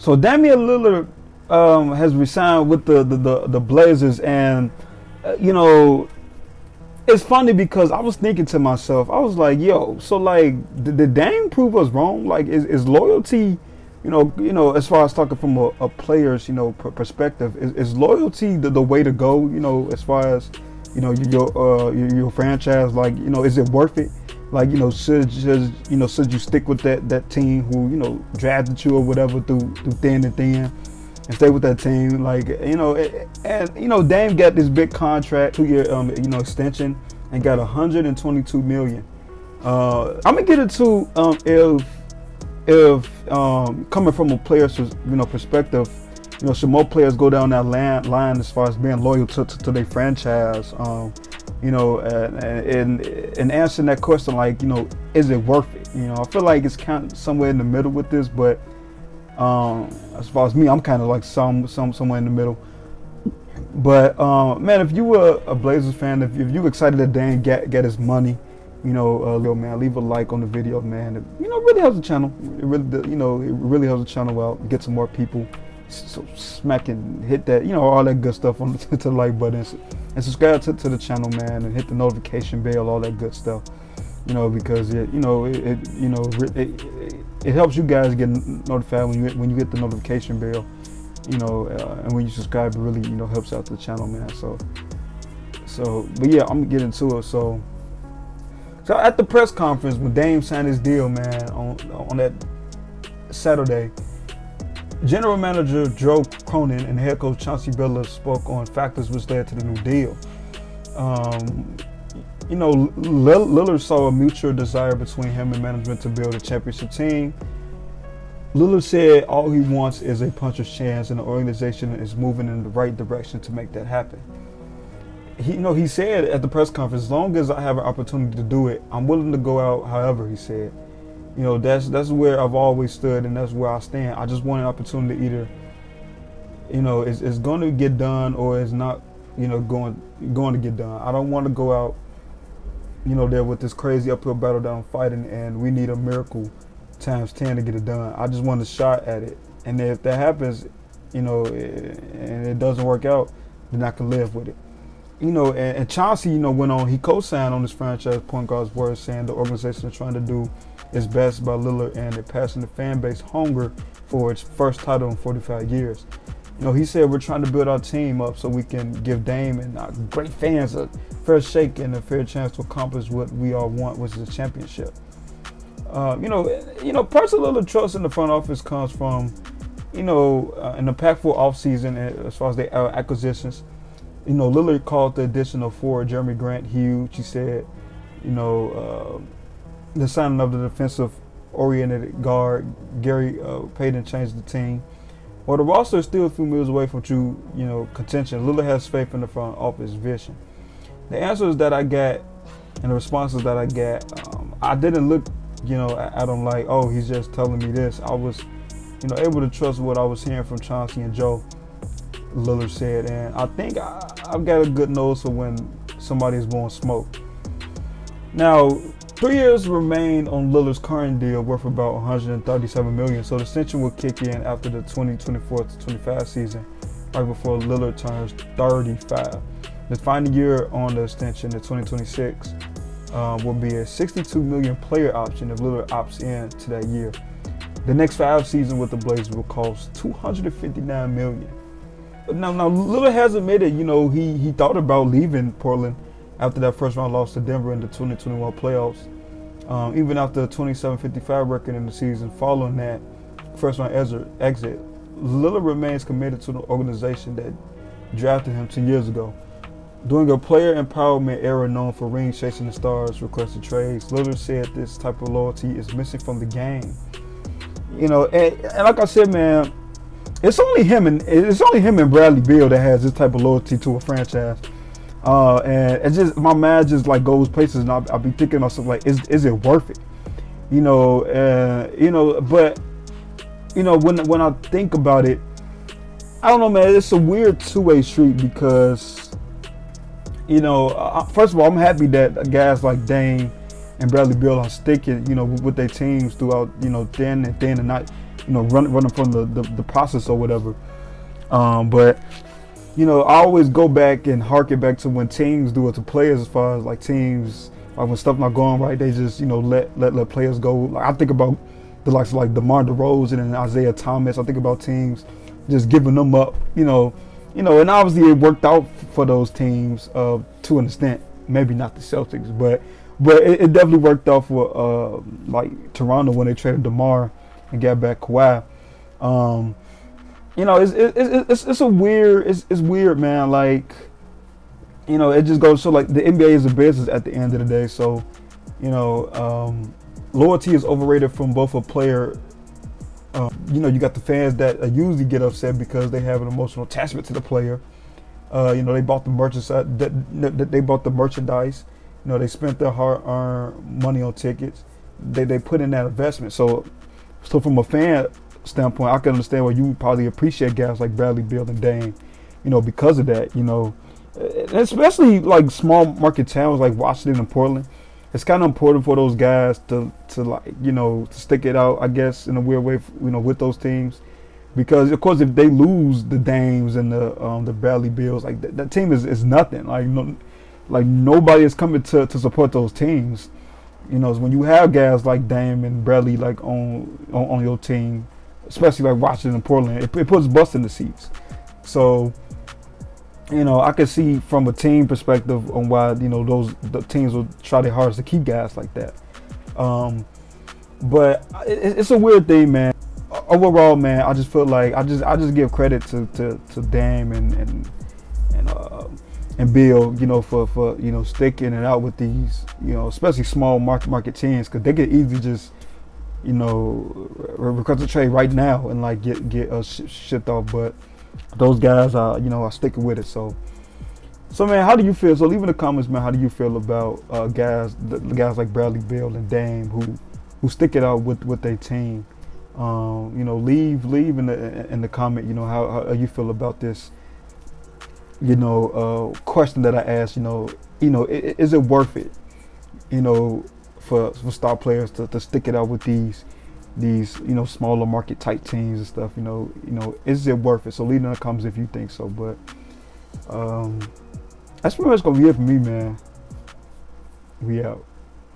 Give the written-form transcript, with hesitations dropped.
So Damian Lillard has resigned with the Blazers, and you know, it's funny because I was thinking to myself, I was like, yo, so like, did Dame prove us wrong? Like, is loyalty, as far as talking from a player's, perspective, is loyalty the way to go? As far as, your franchise, like, is it worth it? Like, should you stick with that team who, drafted you or whatever through thin and thin, and stay with that team? Like, Dame got this big contract, 2-year, extension, and got 122 million. I'm gonna get into if coming from a player's perspective, should more players go down that line as far as being loyal to their franchise? And answering that question, like, is it worth it? I feel like it's kind of somewhere in the middle with this, but as far as me, I'm kind of like somewhere in the middle. But man, if you were a Blazers fan, if you excited that Dame get his money, man, leave a like on the video, man. It really helps the channel. It really helps the channel out, get some more people. So smack and hit that, all that good stuff on to the like button, and subscribe to the channel, man, and hit the notification bell, all that good stuff. Because it helps you guys get notified when you hit the notification bell, and when you subscribe, it really helps out the channel, man. So, but yeah, I'm gonna get into it. So at the press conference when Dame signed his deal, man, on that Saturday, General Manager Joe Cronin and head coach Chauncey Billups spoke on factors which led to the new deal. Lillard saw a mutual desire between him and management to build a championship team. Lillard said all he wants is a puncher's chance, and the organization is moving in the right direction to make that happen. He said at the press conference, as long as I have an opportunity to do it, I'm willing to go out however, he said. That's where I've always stood, and that's where I stand. I just want an opportunity to either, it's going to get done or it's not, going to get done. I don't want to go out, there with this crazy uphill battle that I'm fighting, and we need a miracle times 10 to get it done. I just want a shot at it, and if that happens, and it doesn't work out, then I can live with it. And Chauncey, went on. He co-signed on this franchise point guard's words, saying the organization is trying to do its best by Lillard and a passionate fan base hunger for its first title in 45 years. He said we're trying to build our team up so we can give Dame and our great fans a fair shake and a fair chance to accomplish what we all want, which is a championship. Parts of Lillard trust in the front office comes from, an impactful offseason as far as the acquisitions. Lillard called the addition of forward Jeremy Grant huge. He said, the signing of the defensive-oriented guard Gary Payton changed the team. While the roster is still a few moves away from true, contention, Lillard has faith in the front office vision. The answers that I got and the responses that I got, I didn't look, at him like, oh, he's just telling me this. I was, able to trust what I was hearing from Chauncey and Joe, Lillard said, and I think I've got a good nose for when somebody is blowing smoke. Now, 3 years remain on Lillard's current deal, worth about $137 million, so the extension will kick in after the 2024-25 season, right before Lillard turns 35. The final year on the extension, the 2026, will be a $62 million player option if Lillard opts in to that year. The next 5 seasons with the Blazers will cost $259 million. Now Lillard has admitted, he thought about leaving Portland after that first round loss to Denver in the 2021 playoffs. Even after a 27-55 record in the season following that first round exit, Lillard remains committed to the organization that drafted him 10 years ago. During a player empowerment era known for rings chasing the stars, requested trades, Lillard said this type of loyalty is missing from the game. And like I said, man, it's only him and Bradley Beal that has this type of loyalty to a franchise. And it's just, my mind just like goes places, and I'll be thinking myself like, is it worth it? But when I think about it, I don't know, man. It's a weird two-way street because, first of all, I'm happy that guys like Dame and Bradley Beal are sticking, with their teams throughout, thin and not running from the process or whatever. But I always go back and harken back to when teams do it to players, as far as like teams, like when stuff not going right, they just let players go. Like I think about the likes of like DeMar DeRozan and Isaiah Thomas. I think about teams just giving them up, and obviously it worked out for those teams to an extent. Maybe not the Celtics, but it definitely worked out for like Toronto when they traded DeMar and got back Kawhi. It's weird, man. Like, it just goes so like the NBA is a business at the end of the day. So, loyalty is overrated from both a player. You got the fans that usually get upset because they have an emotional attachment to the player. They bought the merchandise. They bought the merchandise. They spent their hard-earned money on tickets. They put in that investment. So from a fan standpoint, I can understand why you probably appreciate guys like Bradley Beal and Dame, because of that. And especially like small market towns like Washington and Portland. It's kind of important for those guys to like to stick it out, I guess, in a weird way, with those teams. Because of course, if they lose the Dames and the Bradley Bills, like that team is nothing. Like nobody is coming to support those teams. When you have guys like Dame and Bradley like on your team, especially like Washington and Portland, it puts butts in the seats. So I can see from a team perspective on why the teams will try their hardest to keep guys like that. But it's a weird thing, man. Overall, man, I just feel like I just give credit to Dame and Bill, for sticking it out with these, especially small market teams, because they could easily just request a trade right now and like get shipped off. But those guys are sticking with it. So man, how do you feel? So leave in the comments, man. How do you feel about guys like Bradley Beal and Dame who stick it out with their team? Leave in the comment. How you feel about this. Question that I asked. Is it worth it? For star players to stick it out with these smaller market type teams and stuff. Is it worth it? So leave in the comments if you think so. But that's pretty much gonna be it for me, man. We out.